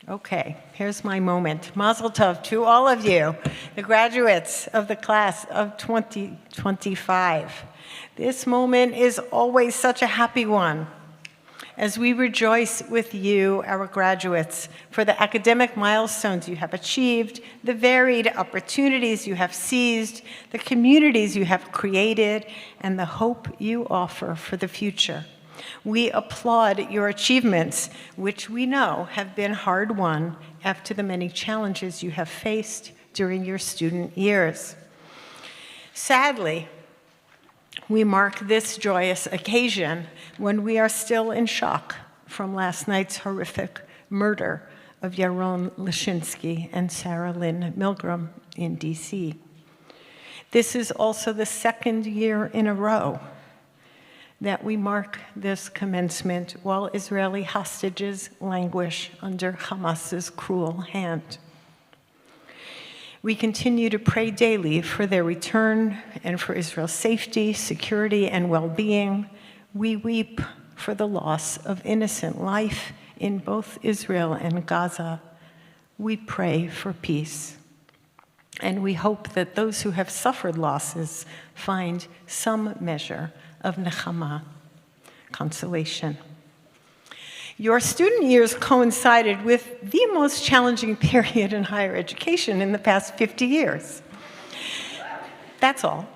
Okay, here's my moment. Mazel tov to all of you, the graduates of the class of 2025. This moment is always such a happy one, as we rejoice with you, our graduates, for the academic milestones you have achieved, the varied opportunities you have seized, the communities you have created, and the hope you offer for the future. We applaud your achievements, which we know have been hard-won after the many challenges you have faced during your student years. Sadly, we mark this joyous occasion when we are still in shock from last night's horrific murder of Yaron Lashinsky and Sarah Lynn Milgram in D.C. This is also the second year in a row that we mark this commencement while Israeli hostages languish under Hamas's cruel hand. We continue to pray daily for their return and for Israel's safety, security, and well-being. We weep for the loss of innocent life in both Israel and Gaza. We pray for peace. And we hope that those who have suffered losses find some measure of nechama, consolation. Your student years coincided with the most challenging period in higher education in the past 50 years. That's all.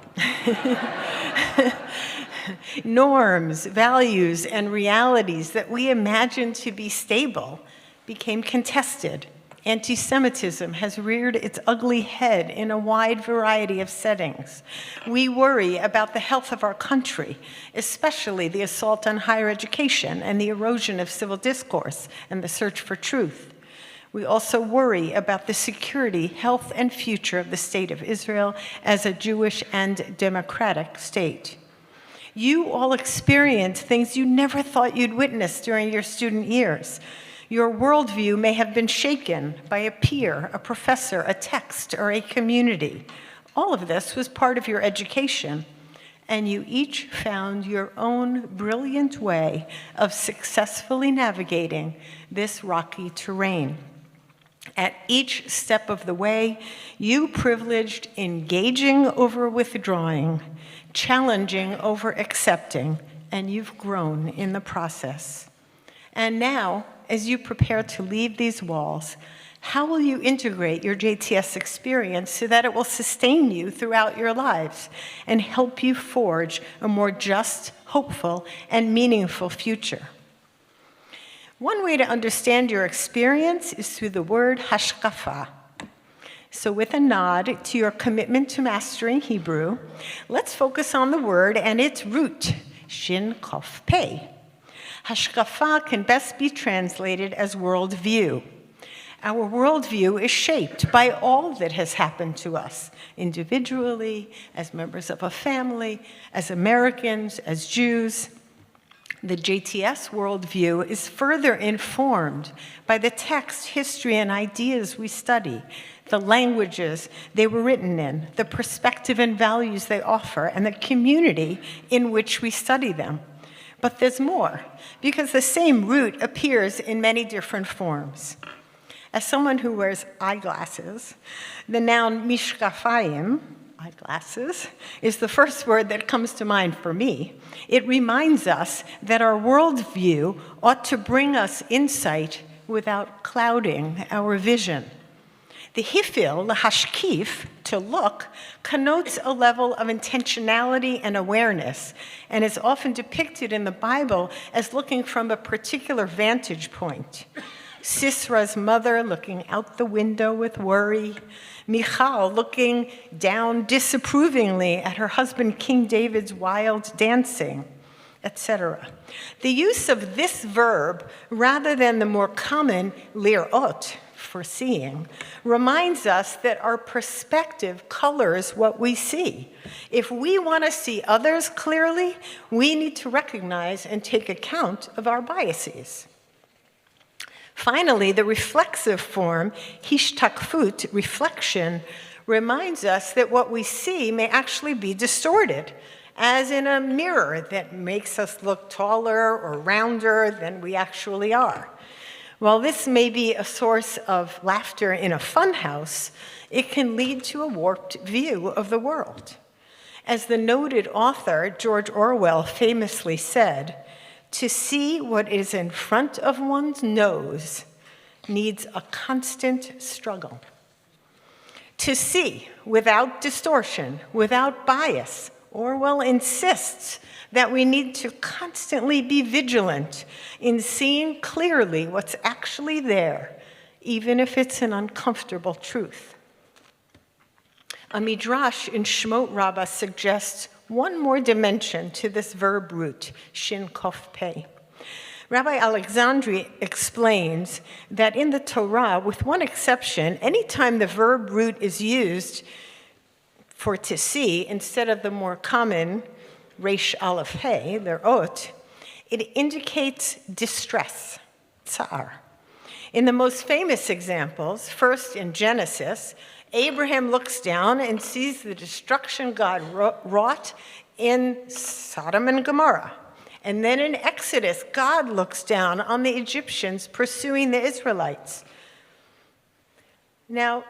Norms, values, and realities that we imagined to be stable became contested. Anti-Semitism has reared its ugly head in a wide variety of settings. We worry about the health of our country, especially the assault on higher education and the erosion of civil discourse and the search for truth. We also worry about the security, health, and future of the state of Israel as a Jewish and democratic state. You all experience things you never thought you'd witness during your student years. Your worldview may have been shaken by a peer, a professor, a text, or a community. All of this was part of your education, and you each found your own brilliant way of successfully navigating this rocky terrain. At each step of the way, you privileged engaging over withdrawing, challenging over accepting, and you've grown in the process. And now, as you prepare to leave these walls, how will you integrate your JTS experience so that it will sustain you throughout your lives and help you forge a more just, hopeful, and meaningful future? One way to understand your experience is through the word hashkafa. So with a nod to your commitment to mastering Hebrew, let's focus on the word and its root, shin kof pei. Hashkafa can best be translated as worldview. Our worldview is shaped by all that has happened to us, individually, as members of a family, as Americans, as Jews. The JTS worldview is further informed by the text, history, and ideas we study, the languages they were written in, the perspective and values they offer, and the community in which we study them. But there's more, because the same root appears in many different forms. As someone who wears eyeglasses, the noun mishkafayim, eyeglasses, is the first word that comes to mind for me. It reminds us that our worldview ought to bring us insight without clouding our vision. The hifil, lahashkif, to look, connotes a level of intentionality and awareness, and is often depicted in the Bible as looking from a particular vantage point. Sisra's mother looking out the window with worry, Michal looking down disapprovingly at her husband King David's wild dancing, etc. The use of this verb, rather than the more common lirot, for seeing, reminds us that our perspective colors what we see. If we want to see others clearly, we need to recognize and take account of our biases. Finally, the reflexive form, hishtakfut, reflection, reminds us that what we see may actually be distorted, as in a mirror that makes us look taller or rounder than we actually are. While this may be a source of laughter in a funhouse, it can lead to a warped view of the world. As the noted author George Orwell famously said, "To see what is in front of one's nose needs a constant struggle." To see without distortion, without bias, Orwell insists that we need to constantly be vigilant in seeing clearly what's actually there, even if it's an uncomfortable truth. A midrash in Shmot Rabbah suggests one more dimension to this verb root, shin kof pei. Rabbi Alexandri explains that in the Torah, with one exception, anytime the verb root is used for to see, instead of the more common resh aleph hey, their ot, it indicates distress, tsar. In the most famous examples, first in Genesis, Abraham looks down and sees the destruction God wrought in Sodom and Gomorrah. And then in Exodus, God looks down on the Egyptians pursuing the Israelites. Now,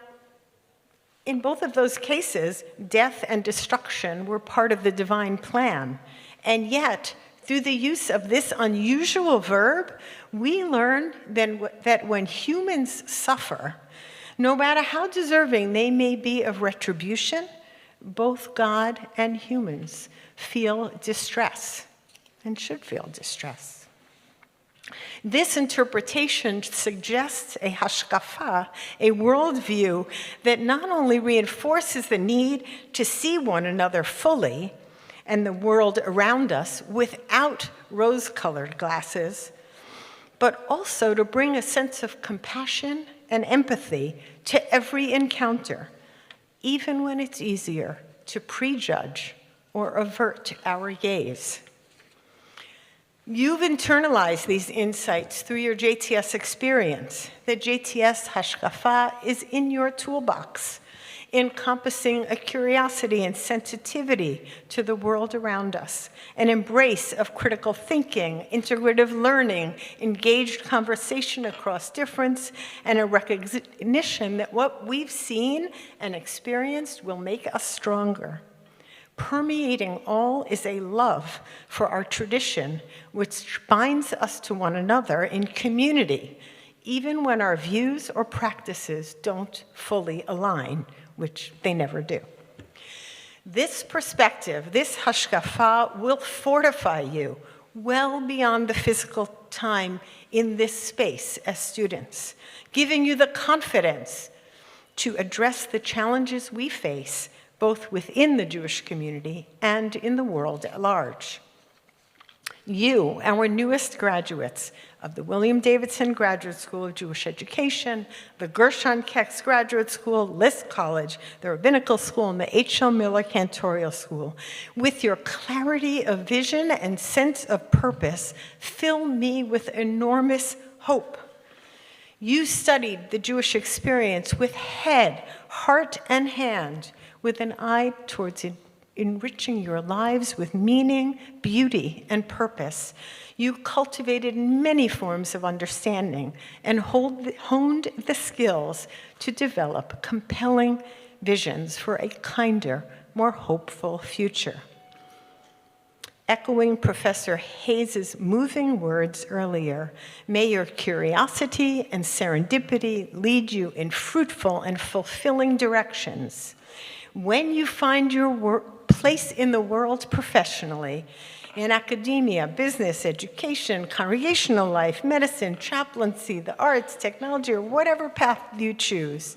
in both of those cases, death and destruction were part of the divine plan. And yet, through the use of this unusual verb, we learn that when humans suffer, no matter how deserving they may be of retribution, both God and humans feel distress and should feel distress. This interpretation suggests a hashkafa, a worldview that not only reinforces the need to see one another fully and the world around us without rose-colored glasses, but also to bring a sense of compassion and empathy to every encounter, even when it's easier to prejudge or avert our gaze. You've internalized these insights through your JTS experience. The JTS hashkafa is in your toolbox, encompassing a curiosity and sensitivity to the world around us, an embrace of critical thinking, integrative learning, engaged conversation across difference, and a recognition that what we've seen and experienced will make us stronger. Permeating all is a love for our tradition, which binds us to one another in community, even when our views or practices don't fully align, which they never do. This perspective, this hashkafa, will fortify you well beyond the physical time in this space as students, giving you the confidence to address the challenges we face both within the Jewish community and in the world at large. You, our newest graduates of the William Davidson Graduate School of Jewish Education, the Gershon Kex Graduate School, List College, the Rabbinical School, and the H.L. Miller Cantorial School, with your clarity of vision and sense of purpose, fill me with enormous hope. You studied the Jewish experience with head, heart, and hand, with an eye towards enriching your lives with meaning, beauty, and purpose. You cultivated many forms of understanding and honed the skills to develop compelling visions for a kinder, more hopeful future. Echoing Professor Hayes' moving words earlier, may your curiosity and serendipity lead you in fruitful and fulfilling directions. When you find your place in the world professionally, in academia, business, education, congregational life, medicine, chaplaincy, the arts, technology, or whatever path you choose,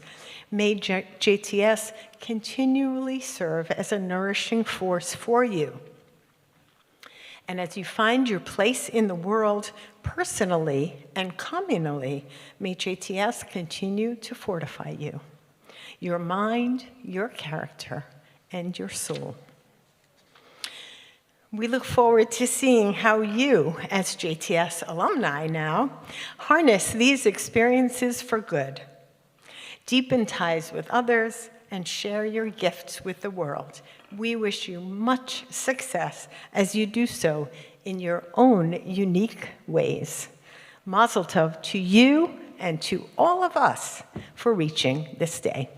may JTS continually serve as a nourishing force for you. And as you find your place in the world personally and communally, may JTS continue to fortify you, your mind, your character, and your soul. We look forward to seeing how you, as JTS alumni now, harness these experiences for good, deepen ties with others, and share your gifts with the world. We wish you much success as you do so in your own unique ways. Mazel tov to you and to all of us for reaching this day.